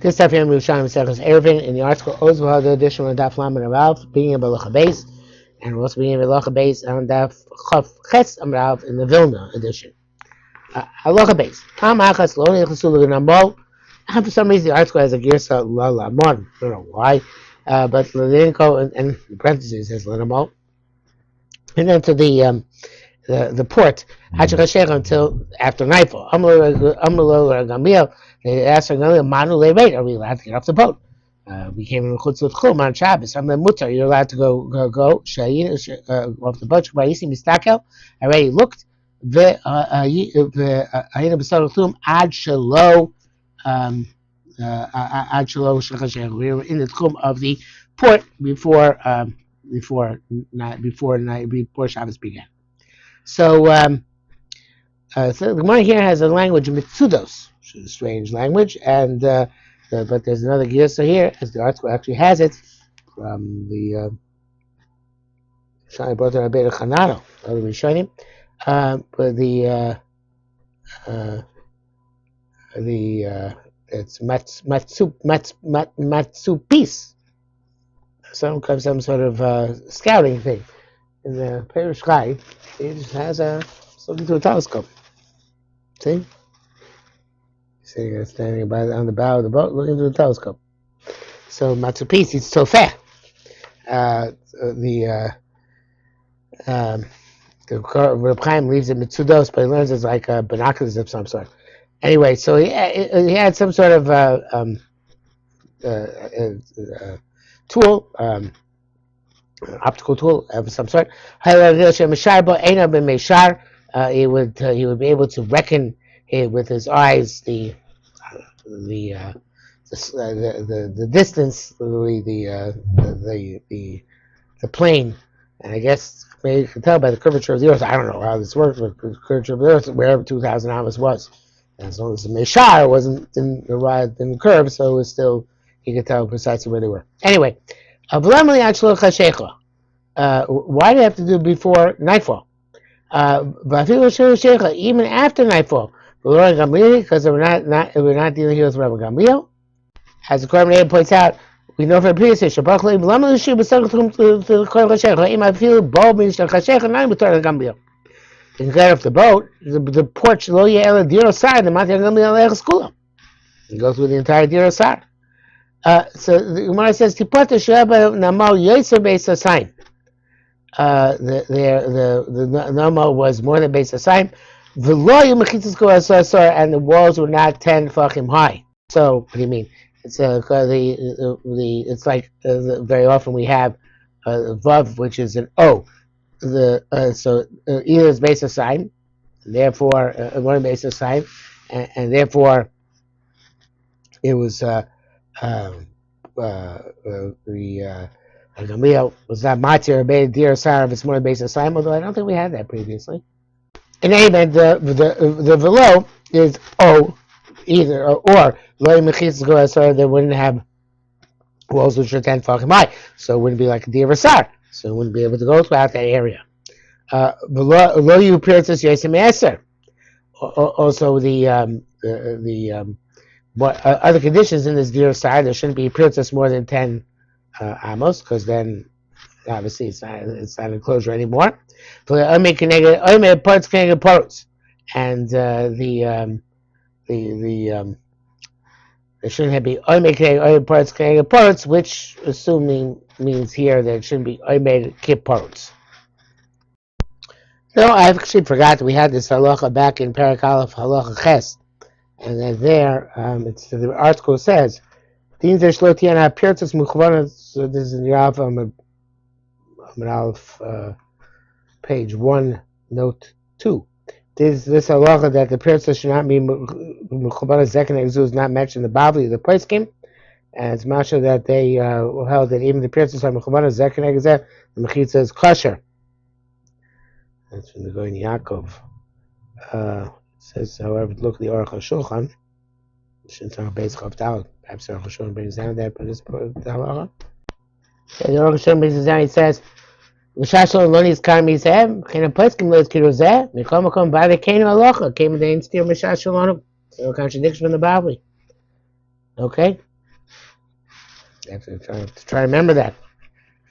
This stuff here in Yerushalmi Eruvin in the article Ozva, the edition on Daf Lamed Rav, being able to base, and we're also being able to base on Daf Chav Ches Amrav in the Vilna edition. Halacha base. Tam Achas Lo Nechasu L'Namol. For some reason, the article has a Girsa L'Lamon. I don't know why, but they didn't go and in parentheses says L'Namol. And then to the port, until after nightfall. They asked her, Manu Levate, are we allowed to get off the boat? We came in Chutz L'Tchum on Shabbos. I'm the mutter, you're allowed to go off the boat. I already looked. We were in the tchum of the port before Shabbos began. So the Gemara here has a language mitzudos, which is a strange language, and but there's another girsa here, as the article actually has it from the Shani Brother Rabbeinu Chanano, other Rishonim. But it's matzupis, some sort of scouting thing. In the Perish Chai, it just has looking through a telescope. See? Standing on the bow of the boat, looking through the telescope. So matzupis, it's tofeh. The Reb Chaim leaves it mitzudos, but he learns it's like binoculars of some sort. Anyway, so he had some sort of tool, optical tool of some sort. He would be able to reckon with his eyes the distance, the plane, and I guess maybe you can tell by the curvature of the earth. I don't know how this works, but the curvature of the earth, wherever 2,000 Amos was. As long as the Meshar wasn't in the curve, so it was still, you could tell precisely where they were. Anyway, why do they have to do before nightfall? Even after nightfall, because we're not dealing here with Rabbi Gamliel. As the Korban points out, we know from the previous issue, you can get off the boat, the porch, lo ye'el diro sar, the Mati Gamliel Echskula. You go through the entire diro sar. So the Gemara says, Tipota Sheba Namal Yoser Beis Asayim. The Namal was more than Beis Asayim. V'lo Mechitzas Ko Asar, and the walls were not 10 fachim high. So, what do you mean? It's it's like very often we have a vav, which is an o. So either it's Beis Asayim, therefore one Beis Asayim, and therefore it was Gamliel was not matir or dear sar if it's more Beis Asayim, although I don't think we had that previously. In any event, the velo is o, either or loy mechitzas go asar. They wouldn't have walls which are 10 fachim high, so it wouldn't be like a deer sar, so it wouldn't be able to go throughout that area. Lo you pirtus yosem eser. Also the other conditions in this deer side, there shouldn't be pirtus more than 10 amos, because then obviously it's not an enclosure anymore. And there shouldn't be parts, which assuming means here that it shouldn't be oimed kip parts. No, I actually forgot that we had this halacha back in Perek Aleph halacha ches, and then there, the article says, so this is in the Aleph, page 1, note 2. This halacha that the pirtzas should not be mechubanas zekin exu is not mentioned in the Bavli, the place scheme, and it's masha that they held that even the pirtzas are mechubanas zekin exu, the mechitza is kosher. That's from the Goyin Yaakov. It says, however, look at the Aruch HaShulchan. Shouldn't talk about Chav Daled. Perhaps Aruch HaShulchan brings down that, but it's the halacha. The Aruch HaShulchan brings it down. He says, "L'shashol lonis karmi zeh, k'en aposkim lo izkiru zeh, mikol makom ba'adei keinu halacha, came the ain't still l'shashol lonu." So a contradiction from the Bavli. Okay, have to try to remember that.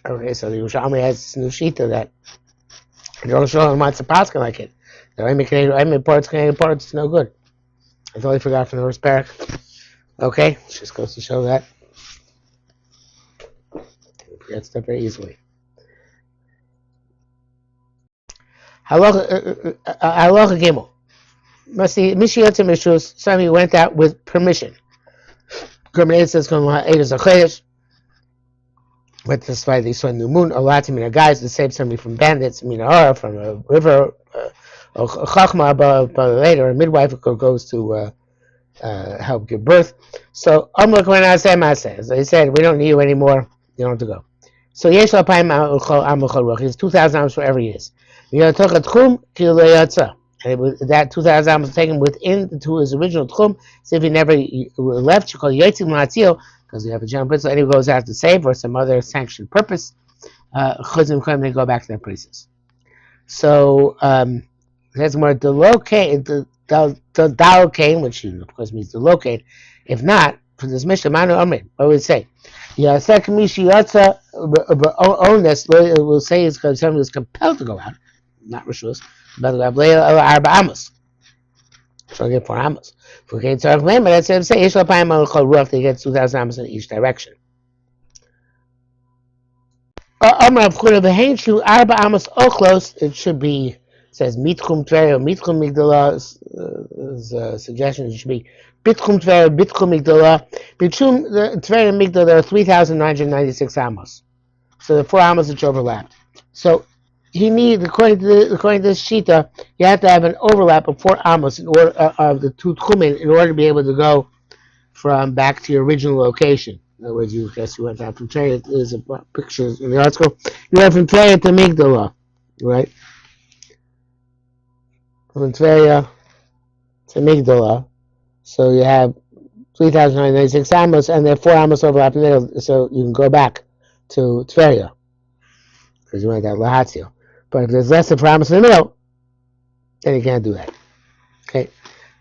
Okay, so the Yerushalmi has this new shita that you don't show him wants to paskin like it. I make parts, it's no good. I totally forgot from the first parak. Okay, just goes to show that. You forget stuff very easily. Halacha Gimel. Mishiyot Mishus, somebody went out with permission. Kermanate says, went to spy the sun, new moon, a lot of guys to save somebody from bandits, Minahara, from a river, a chachma, but later a midwife goes to help give birth. So as they said, we don't need you anymore, you don't have to go. So yesh he's 2,000 amos for every year. And that 2,000 amos was taken within to his original tchum, so if he never left, you call yotzim ma'atzil, because you have a general principle, anyone goes out to save or some other sanctioned purpose, chuzim krim, they go back to their places. So that's more the locate, the dalocane, which of course means the locate. If not, for this mission, manu amrin, what would it say? Yasek mishi yatsa onus will say is because somebody was compelled to go out, not rishus, but arba amos. So I get 4 amos. If we can't talk about that's what I'm saying. Ishla payim al chol ruach, they get 2,000 amos in each direction. Amar of chura v'heinshu arba amos ochlos. It should be, it says mitchum tveria or mitchum migdala. Is a suggestion. It should be bitchum tveria, bitchum migdala. Bitchum tveria and migdala, there are 3,996 amos. So the 4 amos which overlapped. So he needs, according to this shita, you have to have an overlap of 4 amos in order of the 2 tchumen in order to be able to go from back to your original location. In other words, you went out from Tveria. There's a picture in the article. You went from Tveria to Migdala, right? From Tveria to Migdala, so you have 3,996 amos, and there are 4 amos overlap in there, so you can go back to Tveria because you went out Lahatzio. But if there's less than 4 amos in the middle, then you can't do that. Okay,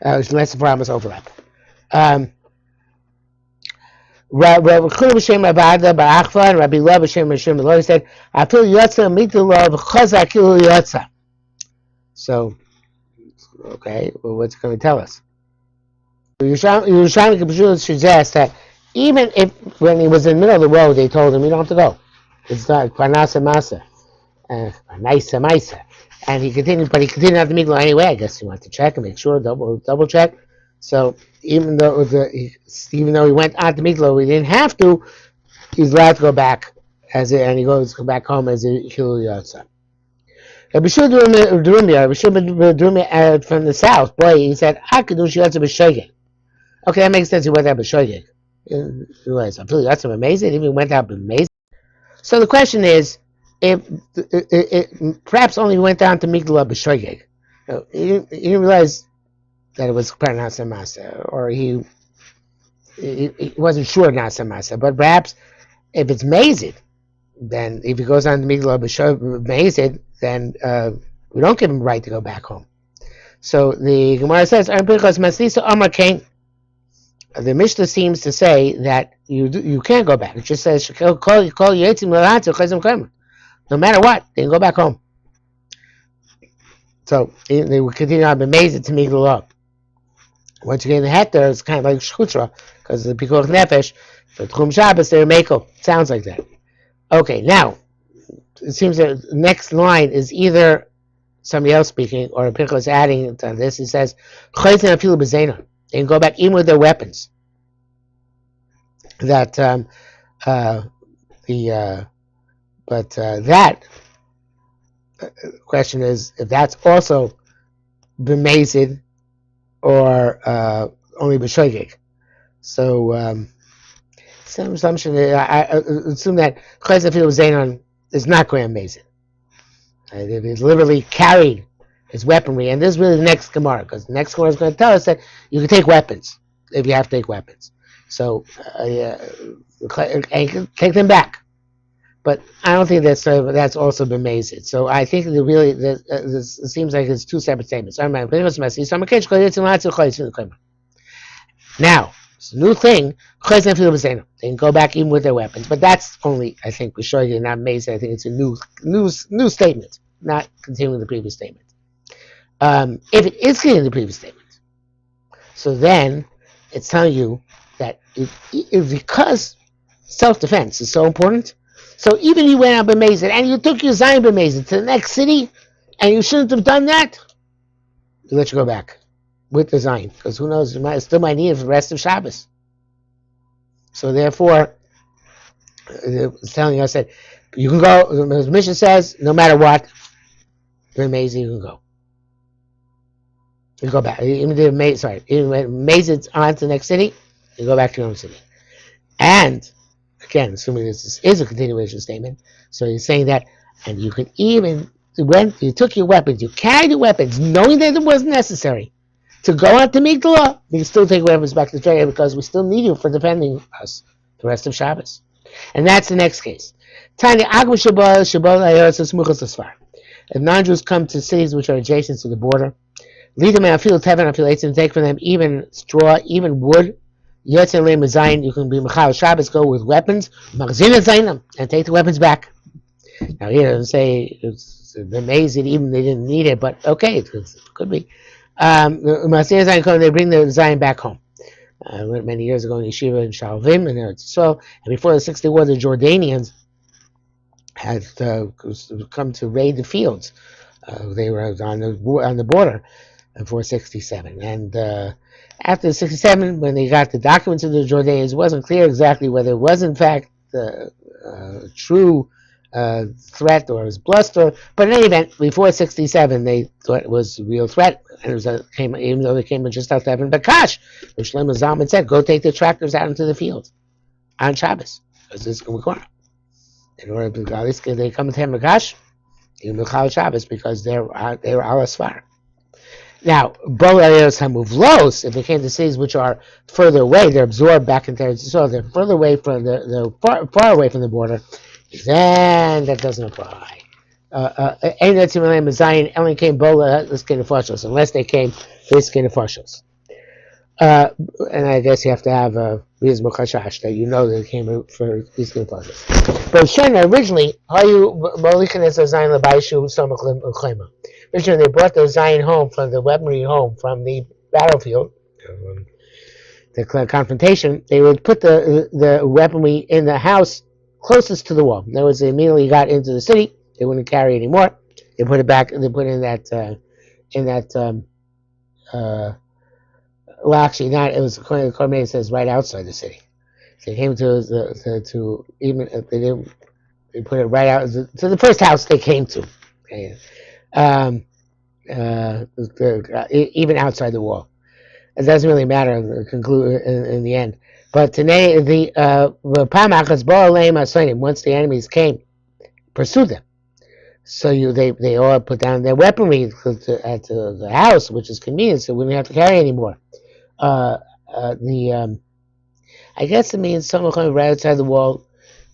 it's less than 4 amos overlap. Rabbi Chula b'shem Rabada ba'achva and Rabbi Lav b'shem Rishon Lord said, "Afil yotza mitulav chazak ilu yotza." So, okay, well, what's it going to tell us? Yerushalmi suggests that even if when he was in the middle of the road, they told him you don't have to go. It's not kvanasa masa, naisa maisa, and he continued, but he continued out the middle anyway. I guess he wanted to check and make sure, double check. So even though he went out to Miklo, he didn't have to. He's allowed to go back and he goes back home as a Hilul Yatsa. Rabbi Shua Durumi from the south, boy, he said, "Hakadush Yatsa b'Shoigeg." Okay, that makes sense. He went out b'Shoigeg. Hilul Yatsa amazing. He even went out amazing. So the question is, if perhaps only went down to Miklo b'Shoigeg, he didn't realize that it was Nasa Masa, or he wasn't sure Nasa Masa, but perhaps if it's Mazid, then if he goes on to Migdal Mazid, then we don't give him the right to go back home. So the Gemara says, the Mishnah seems to say that you can't go back. It just says, no matter what, they can go back home. So they will continue on Mazid to Migdal. Once you get in the heter, it's kind of like shchutra, because the pikuach nefesh, for Tchum Shabbos, they're mekel. Sounds like that. Okay, now, it seems that the next line is either somebody else speaking, or a Pinchas is adding to this. He says, Chayzin afilu b'zeinon. They can go back even with their weapons. That, that question is, if that's also b'mezid, or only b'shoigeg. So some assumption. I assume that Chayzin afilu b'zeinon is not going amazing. He's literally carried his weaponry, and this is really the next Gemara, because the next Gemara is going to tell us that you can take weapons if you have to take weapons. So and you can take them back. But I don't think that's also been made. So I think it seems like it's 2 separate statements. Now, It's a new thing. They can go back even with their weapons, but that's only, I think, we're sure you're not amazed. I think it's a new statement, not continuing the previous statement. If it is continuing the previous statement, so then it's telling you that because self-defense is so important. So even you went up amazing and you took your Zion amazing to the next city, and you shouldn't have done that, they let you go back with the Zion, because who knows, you still might need it for the rest of Shabbos. So therefore, it's telling us that you can go. The mission says no matter what, you're amazing. You can go. You go back. Even the amazing on to the next city, you go back to your own city. And again, assuming this is a continuation statement, so he's saying that, and you can even when you took your weapons, you carried your weapons, knowing that it wasn't necessary to go out to meet the law. You can still take weapons back to the treasure because we still need you for defending us the rest of Shabbos. And that's the next case. Tanya Agma Shabbat. If non-Jews come to cities which are adjacent to the border, lead them out field heaven, and take from them even straw, even wood. Yotzei leim Zion, you can be Machal Shabbos, go with weapons, and take the weapons back. Now here it doesn't say it's amazing, even they didn't need it, but okay, it could be. They bring the Zion back home. I went many years ago in Yeshiva in Shalvim, and before the 60 War, the Jordanians had come to raid the fields. They were on the border before 67, and after 67, when they got the documents of the Jordanians, it wasn't clear exactly whether it was in fact true threat or it was bluster. But in any event, before 67, they thought it was a real threat, and even though they came just after Evan Bakash, which Shlomo Zalman said, "Go take the tractors out into the field on Shabbos, because it's going to in order to they come to Evan Bakash, you Michal Shabbos, because they were al asfar." Now, if they came to cities which are further away, they're absorbed back into Eretz Yisrael. They're further away from far away from the border. Then that doesn't apply. Unless they came for skin of Farshos. And I guess you have to have a reasonable chashash that you know they came for skin of Farshos. But Shana, originally, originally, they brought the Zion home from the weaponry home from the battlefield, the confrontation. They would put the weaponry in the house closest to the wall. In other words, they immediately got into the city. They wouldn't carry it anymore. They put it back. They put it in that. Well, actually, not. It was according to the Korban. It says right outside the city. So they came to even they didn't. They put it right out to the first house they came to. Okay. Even outside the wall. It doesn't really matter in the end. But today, once the enemies came, pursued them. So they all put down their weaponry at the house, which is convenient, so we didn't have to carry anymore. I guess it means someone coming right outside the wall,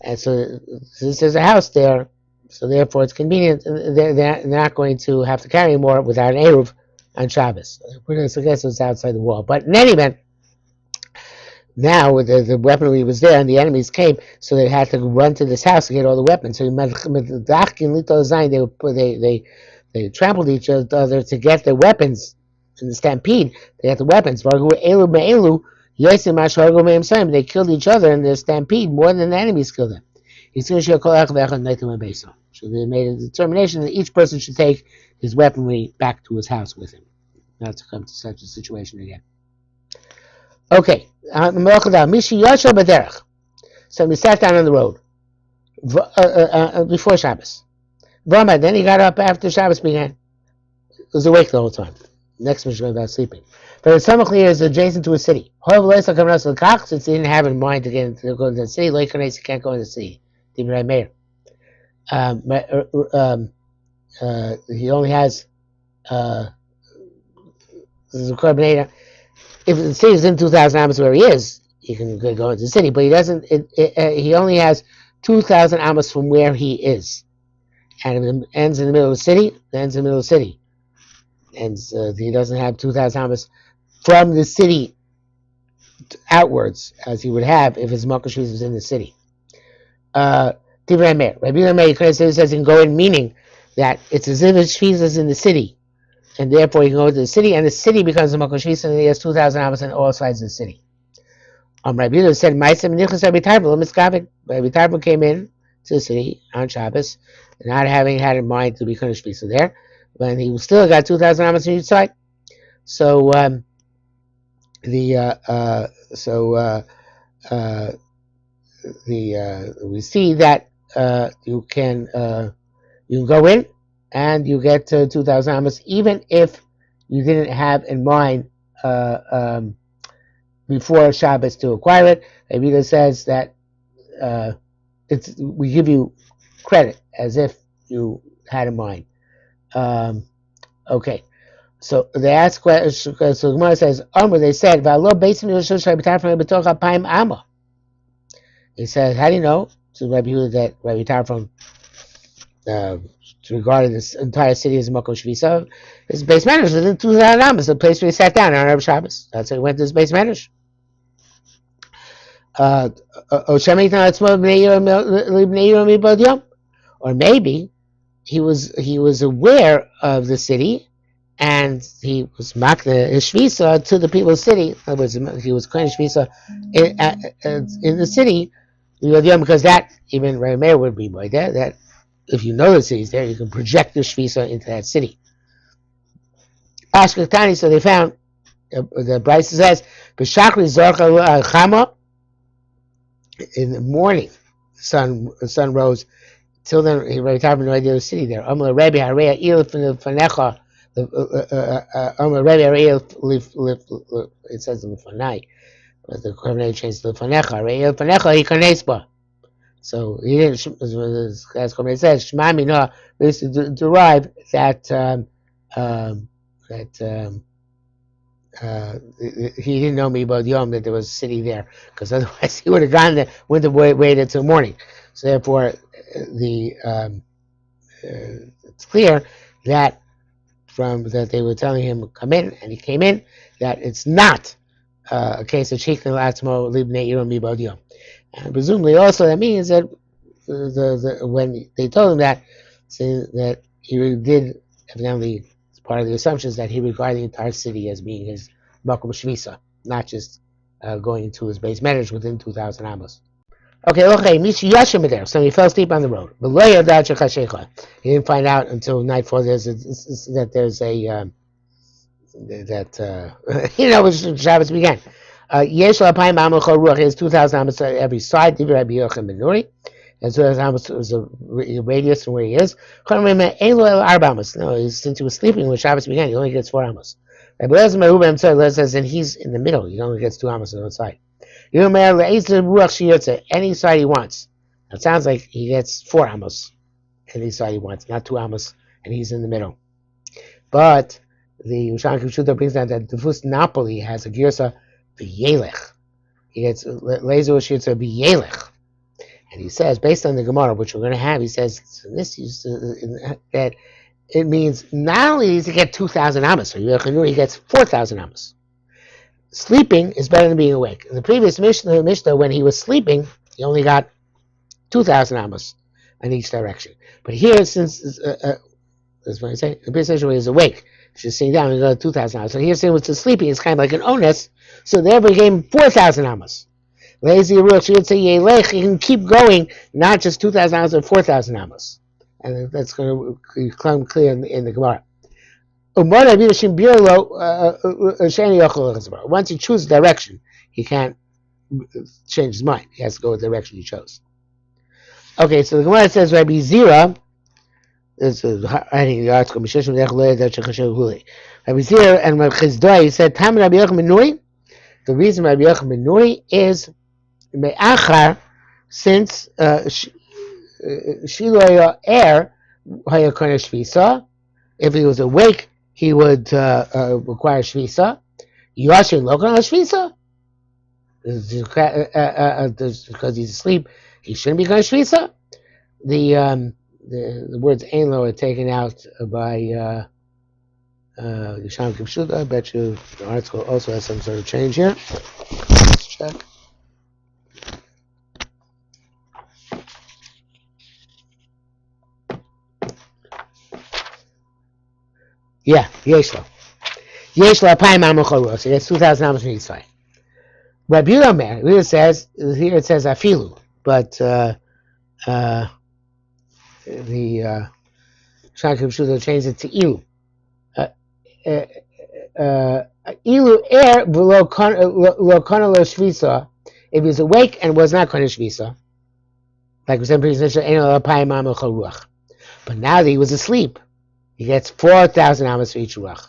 and so since there's a house there, so therefore it's convenient. They're not going to have to carry more without an Eruv on Shabbos. So I guess it's outside the wall. But in any event, now the weaponry was there and the enemies came, so they had to run to this house to get all the weapons. So they trampled each other to get the weapons in the stampede. They got the weapons. They killed each other in the stampede more than the enemies killed them. So they made a determination that each person should take his weaponry back to his house with him, not to come to such a situation again. Okay, so we sat down on the road before Shabbos. Then he got up after Shabbos began. He was awake the whole time. Next mission about sleeping. But the Samachli is adjacent to a city. Since he didn't have in mind to go into the city, he can't go into the city. He only has this is a Korban. If the city is in 2,000 amos where he is, he can go into the city. But he doesn't. He only has 2,000 amos from where he is, and if it ends in the middle of the city, it ends in the middle of the city, and he doesn't have 2,000 amos from the city outwards as he would have if his Makom Shvisa was in the city. Divrei Meir. Rabbi Meir says he can go in, meaning that it's as if his Shvisa is in the city, and therefore he can go to the city, and the city becomes a Makom Shvisa, and he has 2,000 amos on all sides of the city. Rabbi Yehuda said, "Ma'aseh menichas Rabbi Tarfon l'miskaved." Rabbi Tarfon came in to the city on Shabbos, not having had in mind to become a shvisa there, but he still got 2,000 amos on each side. So we see that you can go in and you get 2,000 amos, even if you didn't have in mind before Shabbos to acquire it. Rabbi Yehuda says that we give you credit as if you had in mind. Okay, so they ask questions. So the Gemara says, they said, he says, how do you know? So Rabbi Yehuda that Rabbi Tarfon regarded this entire city as Makom Shvisa. His base manager was in 2,000 amos, the place where he sat down on Arab Shabbos. That's how he went to his base manager. Or maybe he was aware of the city, and he was makna his shvisa to the people of the city. In other words, he was kohen shvisa in the city, because that even Rabbi Meir would be by that if you know the city's there, you can project the shvisa into that city. Ashkatani, so they found the Bryce says, "B'shakri zorcha chama." In the morning, the sun rose. Till then, he Rabbi Tarfon no idea the city there. Amar Rabbi Harei il fanecha. Amar Rabbi Harei it says lefanai, but the Korbanei changed to lefanecha. Harei il fanecha he kanes ba. So he didn't, as Korbanei says, Shema Mina. This is to derive that he didn't know me about Yom, that there was a city there, because otherwise he would have gone there, wouldn't have waited until morning. So therefore, it's clear that that they were telling him come in, and he came in, that it's not a case of Sheikh Atmo Libnei Irom Mibad Yom. And presumably also that means that when they told him that, saying that he did evidently, part of the assumptions that he regarded the entire city as being his Makom Shvisa, not just going to his base manager within 2,000 amos. Okay, so he fell asleep on the road. He didn't find out until nightfall that there's a when Shabbos began. Yesh l'apayim amachol ruach is 2,000 amos on every side. Divrei Rabbi Yochanan ben Nuri. And so amos was a radius from where he is. No, since he was sleeping when Shabbos began, he only gets 4 amos. Rabbi Yerushalmi Eruvin says, and he's in the middle. He only gets 2 amos on one side. Any side he wants. It sounds like he gets 4 amos. Any side he wants, not 2 amos, and he's in the middle. But the Yerushalmi Eruvin brings down that the Fus Napoli has a girsa b'yelech. He gets laser shirtza b'yelech. And he says, based on the Gemara, which we're going to have, he says that it means not only does he get 2,000 amos, so he gets 4,000 amos. Sleeping is better than being awake. In the previous Mishnah, when he was sleeping, he only got 2,000 amos in each direction. But here, since that's what I say, the previous Mishnah when he's awake, he's sitting down, he got 2,000 amos. So here, since he was sleeping, it's kind of like an onus, so therefore he gave him 4,000 amos. Lazy Ruach should say Yelech, you can keep going, not just 2,000 amos and 4,000 amos. And that's going to become clear in the Gemara. Once he chooses direction, he can't change his mind. He has to go with the direction he chose. Okay, so the Gemara says Rabbi Zira, writing the article, Rabbi Zira and Rabbi Chizdoi said, Tam Rabbi Yochanan ben Nuri, the reason Rabbi Yochanan ben Nuri is Me'achar, since Shiloh Air, Hayakona Shvisa, if he was awake, he would require Shvisa. Yashin Lokon Shvisa? Because he's asleep, he shouldn't be going Shvisa? The words Ein Lo are taken out by Yerushalmi Eruvin. I bet you the article also has some sort of change here. check. Yeah, Yeshlo. Yeshlo Apayim Amel Chol. So that's 2,000 amos from each side. Rabbi Yehuda Omer, here it says afilu, but the Shangkim Shudo changed it to ilu. Ilu er lo kana lo shvisa. If he was awake and was not kana shvisa, like we said previously, but now that he was asleep, he gets 4,000 amos for each ruach.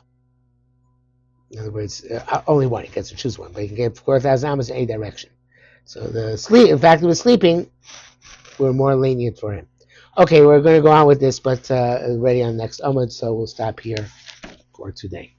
In other words, only one. He gets to choose one, but he can get 4,000 amos in any direction. So the sleep, in fact, he was sleeping, we're more lenient for him. Okay, we're going to go on with this, but already on the next Amud, so we'll stop here for today.